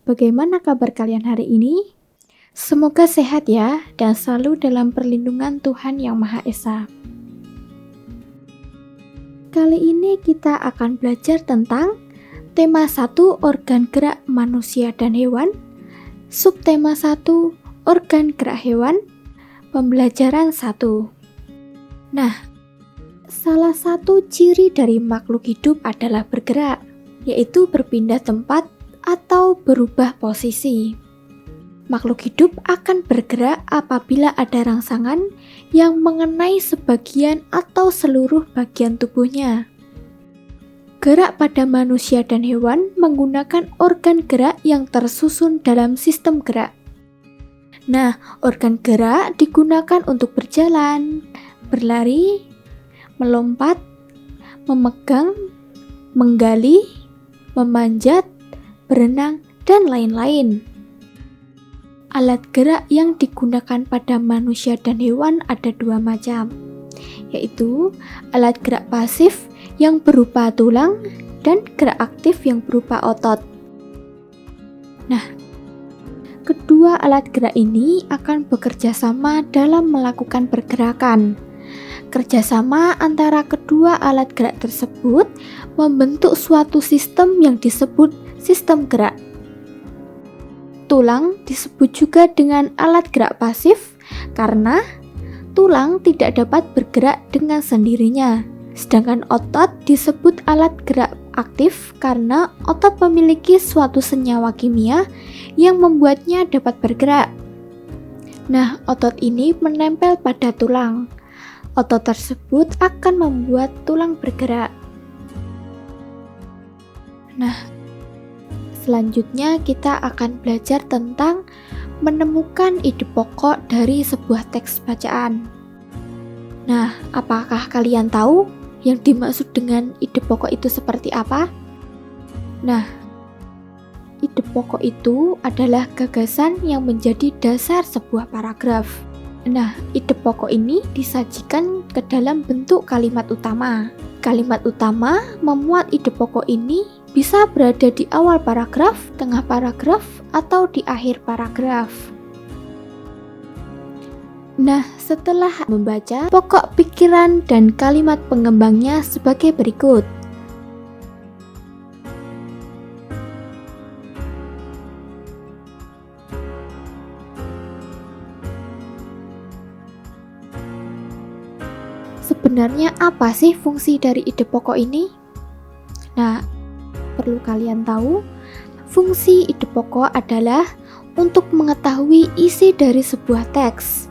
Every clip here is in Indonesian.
Bagaimana kabar kalian hari ini? Semoga sehat ya, dan selalu dalam perlindungan Tuhan Yang Maha Esa. Kali ini kita akan belajar tentang tema 1 organ gerak manusia dan hewan, subtema 1 organ gerak hewan, pembelajaran 1. Nah, salah satu ciri dari makhluk hidup adalah bergerak, yaitu berpindah tempat atau berubah posisi. Makhluk hidup akan bergerak apabila ada rangsangan yang mengenai sebagian atau seluruh bagian tubuhnya. Gerak pada manusia dan hewan menggunakan organ gerak yang tersusun dalam sistem gerak. Nah, organ gerak digunakan untuk berjalan, berlari, melompat, memegang, menggali, memanjat, berenang, dan lain-lain. Alat gerak yang digunakan pada manusia dan hewan ada 2 macam, yaitu alat gerak pasif yang berupa tulang dan gerak aktif yang berupa otot. Nah, kedua alat gerak ini akan bekerja sama dalam melakukan pergerakan. Kerjasama antara kedua alat gerak tersebut membentuk suatu sistem yang disebut sistem gerak. Tulang disebut juga dengan alat gerak pasif karena tulang tidak dapat bergerak dengan sendirinya. Sedangkan otot disebut alat gerak aktif karena otot memiliki suatu senyawa kimia yang membuatnya dapat bergerak. Nah, otot ini menempel pada tulang. Otot tersebut akan membuat tulang bergerak. Nah, selanjutnya kita akan belajar tentang menemukan ide pokok dari sebuah teks bacaan. Nah, apakah kalian tahu yang dimaksud dengan ide pokok itu seperti apa? Nah, ide pokok itu adalah gagasan yang menjadi dasar sebuah paragraf. Nah, ide pokok ini disajikan ke dalam bentuk kalimat utama. Kalimat utama memuat ide pokok ini bisa berada di awal paragraf, tengah paragraf, atau di akhir paragraf. Nah, setelah membaca, pokok pikiran dan kalimat pengembangnya sebagai berikut. Sebenarnya apa sih fungsi dari ide pokok ini? Nah, perlu kalian tahu, fungsi ide pokok adalah untuk mengetahui isi dari sebuah teks.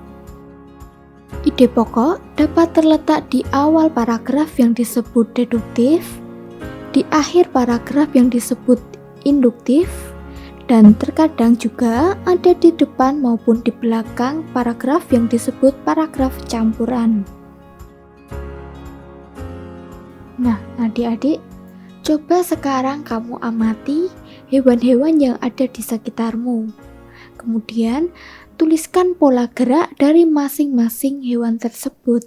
Ide pokok dapat terletak di awal paragraf yang disebut deduktif, di akhir paragraf yang disebut induktif, dan terkadang juga ada di depan maupun di belakang paragraf yang disebut paragraf campuran. Nah, adik-adik, coba sekarang kamu amati hewan-hewan yang ada di sekitarmu. Kemudian, tuliskan pola gerak dari masing-masing hewan tersebut.